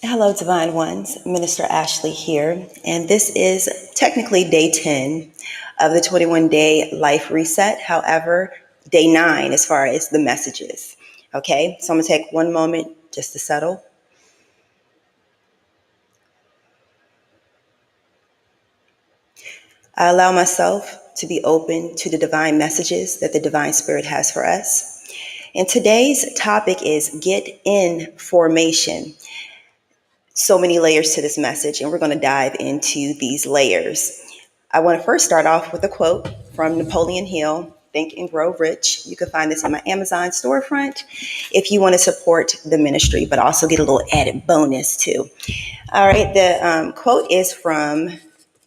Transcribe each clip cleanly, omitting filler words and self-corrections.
Hello, Divine Ones. Minister Ashley here, and this is technically day 10 of the 21-day life reset. However, day 9 as far as the messages. Okay, so I'm going to take one moment just to settle. I allow myself to be open to the divine messages that the Divine Spirit has for us. And today's topic is get in formation. So many layers to this message, and we're going to dive into these layers. I want to first start off with a quote from Napoleon Hill, Think and Grow Rich. You can find this in my Amazon storefront if you want to support the ministry, but also get a little added bonus too. All right, the quote is from,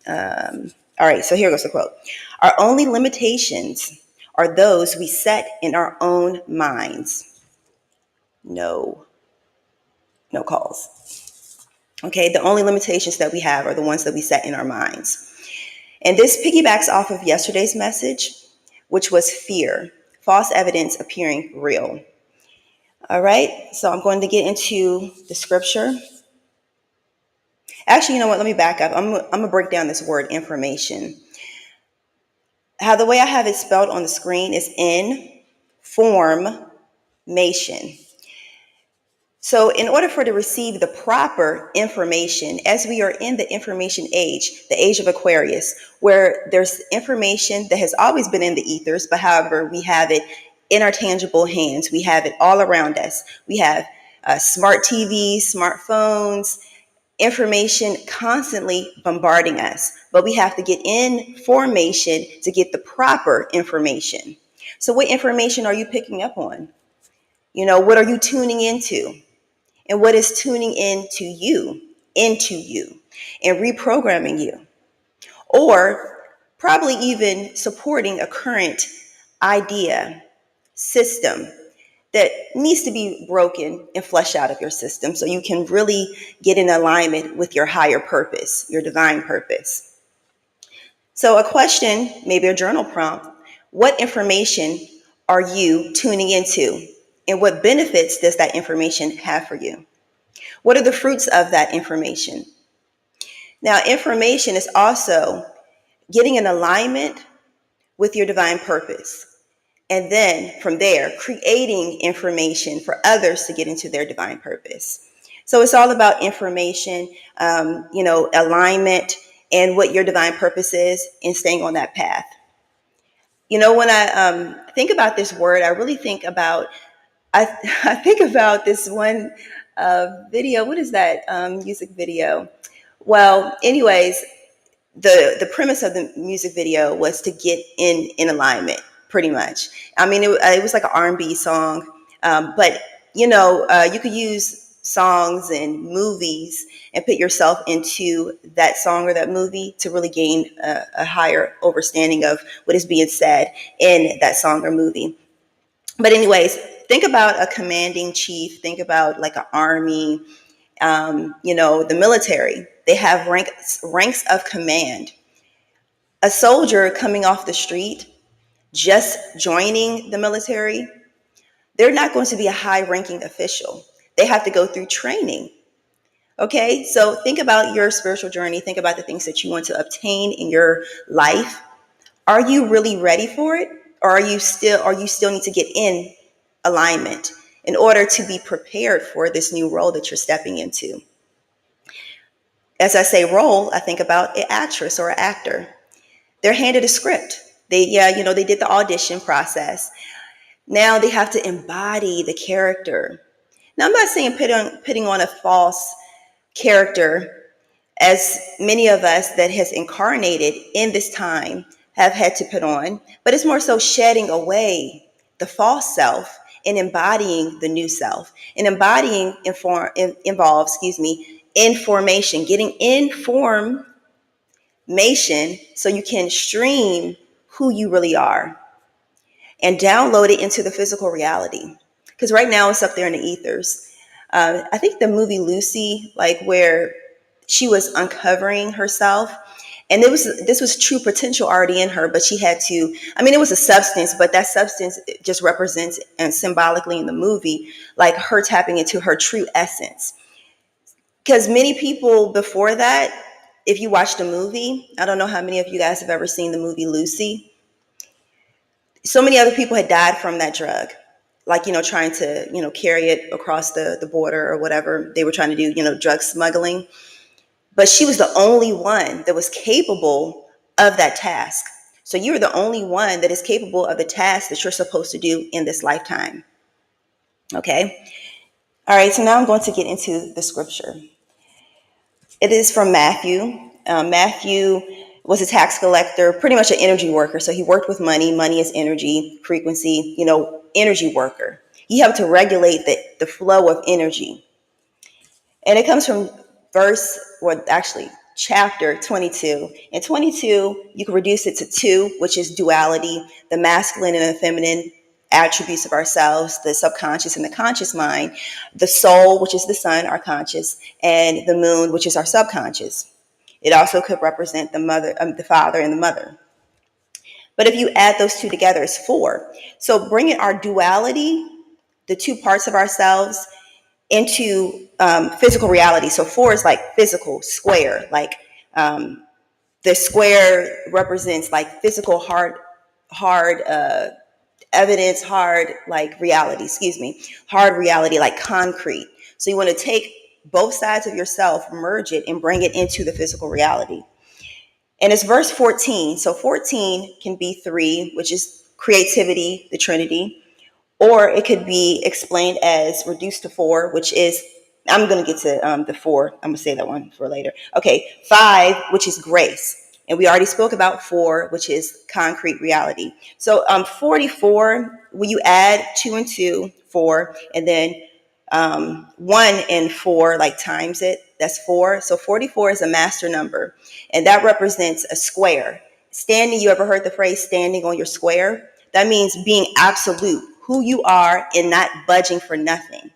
all right, so here goes the quote. Our only limitations are those we set in our own minds. No calls. Okay, the only limitations that we have are the ones that we set in our minds. And this piggybacks off of yesterday's message, which was fear, false evidence appearing real. All right, so I'm going to get into the scripture. Actually, you know what? Let me back up. I'm going to break down this word information. How the way I have it spelled on the screen is information. So in order for to receive the proper information, as we are in the information age, the age of Aquarius, where there's information that has always been in the ethers, but however, we have it in our tangible hands. We have it all around us. We have smart TVs, smartphones, information constantly bombarding us, but we have to get in formation to get the proper information. So what information are you picking up on? You know, what are you tuning into? And what is tuning into you, and reprogramming you, or probably even supporting a current idea, system that needs to be broken and flushed out of your system so you can really get in alignment with your higher purpose, your divine purpose. So a question, maybe a journal prompt, what information are you tuning into? And what benefits does that information have for you? What are the fruits of that information? Now, information is also getting in alignment with your divine purpose. And then from there, creating information for others to get into their divine purpose. So it's all about information, alignment, and what your divine purpose is, and staying on that path. You know, when I think about this word, I really think about, I think about this one video. What is that music video? Well, anyways, the premise of the music video was to get in alignment, pretty much. I mean, it was like an R&B song, but you could use songs and movies and put yourself into that song or that movie to really gain a higher understanding of what is being said in that song or movie. But anyways, think about a commanding chief. Think about like an army, the military. They have ranks of command. A soldier coming off the street, just joining the military, they're not going to be a high-ranking official. They have to go through training. Okay, so think about your spiritual journey. Think about the things that you want to obtain in your life. Are you really ready for it? Or you still need to get in alignment in order to be prepared for this new role that you're stepping into? As I say role, I think about an actress or an actor. They're handed a script. They did the audition process. Now they have to embody the character. Now, I'm not saying putting on a false character, as many of us that has incarnated in this time have had to put on, but it's more so shedding away the false self and embodying the new self. And embodying involves, information, getting information so you can stream who you really are and download it into the physical reality. Because right now it's up there in the ethers. I think the movie Lucy, like where she was uncovering herself, and this was true potential already in her, but she had to, it was a substance, but that substance just represents, and symbolically in the movie, like her tapping into her true essence. Because many people before that, if you watched a movie, I don't know how many of you guys have ever seen the movie Lucy. So many other people had died from that drug, like, trying to, carry it across the border or whatever they were trying to do, drug smuggling. But she was the only one that was capable of that task. So you're the only one that is capable of the task that you're supposed to do in this lifetime. Okay. All right. So now I'm going to get into the scripture. It is from Matthew. Matthew was a tax collector, pretty much an energy worker. So he worked with money. Money is energy, frequency, energy worker. He helped to regulate the flow of energy. And it comes from chapter 22. In 22, you can reduce it to two, which is duality, the masculine and the feminine attributes of ourselves, the subconscious and the conscious mind, the soul, which is the sun, our conscious, and the moon, which is our subconscious. It also could represent the father and the mother. But if you add those two together, it's four. So bringing our duality, the two parts of ourselves, into physical reality. So four is like physical, square, like the square represents like physical, hard evidence, hard like reality, hard reality, like concrete. So you want to take both sides of yourself, merge it, and bring it into the physical reality. And it's verse 14. So 14 can be three, which is creativity, the Trinity, or it could be explained as reduced to four, which is, I'm going to get to the four. I'm going to say that one for later. Okay, five, which is grace. And we already spoke about four, which is concrete reality. So 44, when you add two and two, four, and then one and four, like times it, that's four. So 44 is a master number, and that represents a square. Standing, you ever heard the phrase standing on your square? That means being absolute, who you are and not budging for nothing.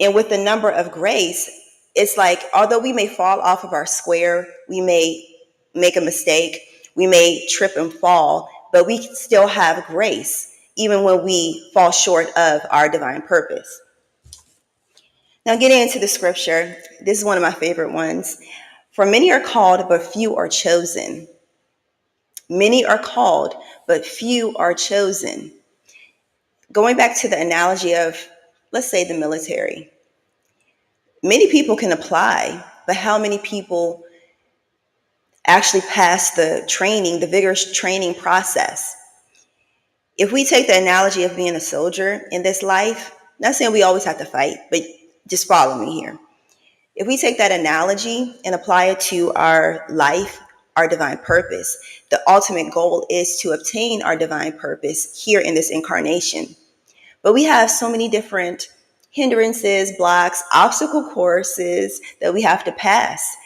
And with the number of grace, it's like, although we may fall off of our square, we may make a mistake, we may trip and fall, but we still have grace, even when we fall short of our divine purpose. Now, getting into the scripture, this is one of my favorite ones. For many are called, but few are chosen. Many are called, but few are chosen. Going back to the analogy of, let's say, the military. Many people can apply, but how many people actually pass the training, the vigorous training process? If we take the analogy of being a soldier in this life, not saying we always have to fight, but just follow me here. If we take that analogy and apply it to our life, our divine purpose, the ultimate goal is to obtain our divine purpose here in this incarnation. But we have so many different hindrances, blocks, obstacle courses that we have to pass.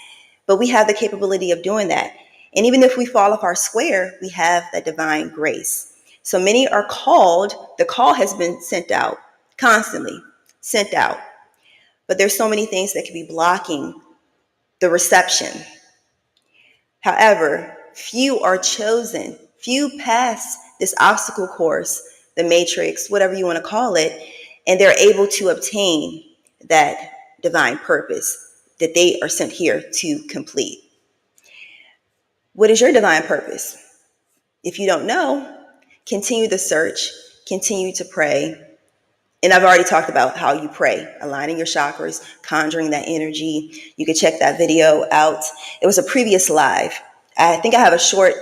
But we have the capability of doing that. And even if we fall off our square, we have that divine grace. So many are called. The call has been sent out, constantly sent out. But there's so many things that could be blocking the reception. However, few are chosen. Few pass this obstacle course, the matrix, whatever you want to call it, and they're able to obtain that divine purpose that they are sent here to complete. What is your divine purpose? If you don't know, continue the search, continue to pray. And I've already talked about how you pray, aligning your chakras, conjuring that energy. You can check that video out. It was a previous live. I think I have a short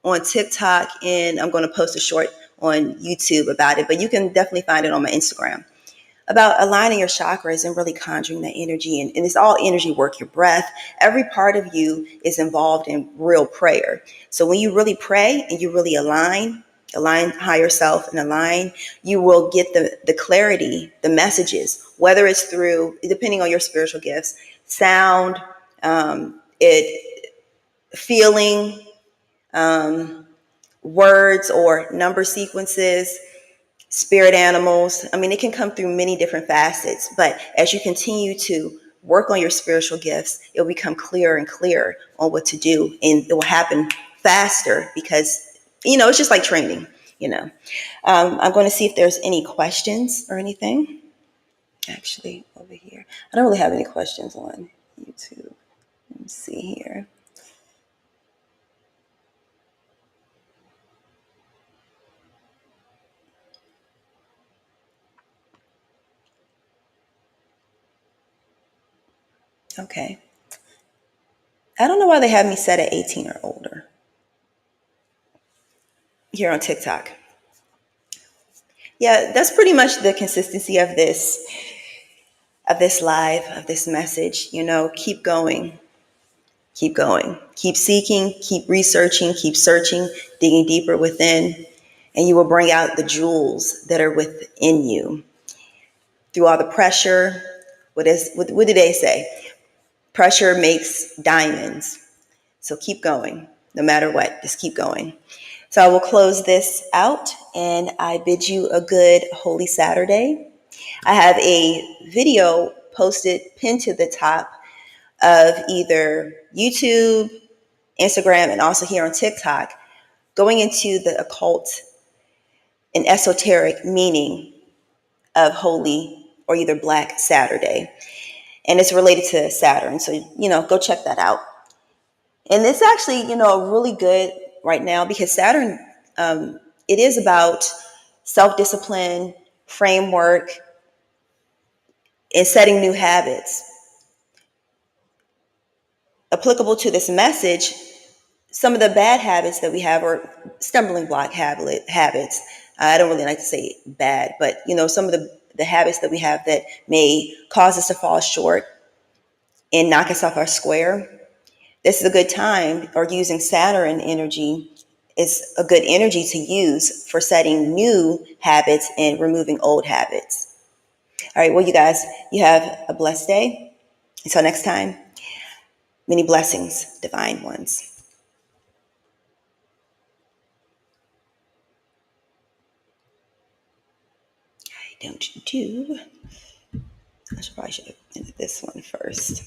on TikTok, and I'm going to post a short on YouTube about it, but you can definitely find it on my Instagram, about aligning your chakras and really conjuring that energy. And it's all energy work, your breath. Every part of you is involved in real prayer. So when you really pray and you really align higher self and align, you will get the clarity, the messages, whether it's through, depending on your spiritual gifts, sound, feeling, words or number sequences, spirit animals. I mean, it can come through many different facets, but as you continue to work on your spiritual gifts, it'll become clearer and clearer on what to do, and it will happen faster because, it's just like training. I'm going to see if there's any questions or anything. Actually, over here. I don't really have any questions on YouTube. Let me see here. Okay. I don't know why they have me set at 18 or older here on TikTok. Yeah, that's pretty much the consistency of this live, of this message. You know, keep going. Keep going. Keep seeking, keep researching, keep searching, digging deeper within, and you will bring out the jewels that are within you. Through all the pressure, what do they say? Pressure makes diamonds. So keep going, no matter what, just keep going. So I will close this out and I bid you a good Holy Saturday. I have a video posted pinned to the top of either YouTube, Instagram, and also here on TikTok, going into the occult and esoteric meaning of Holy or either Black Saturday. And it's related to Saturn. So, go check that out. And it's actually, really good right now because Saturn, it is about self-discipline, framework, and setting new habits. Applicable to this message, some of the bad habits that we have are stumbling block habits. I don't really like to say bad, but some of the habits that we have that may cause us to fall short and knock us off our square. This is a good time, or using Saturn energy is a good energy to use for setting new habits and removing old habits. All right, well, you guys, you have a blessed day. Until next time, many blessings, divine ones. Don't you do? Probably should have ended this one first.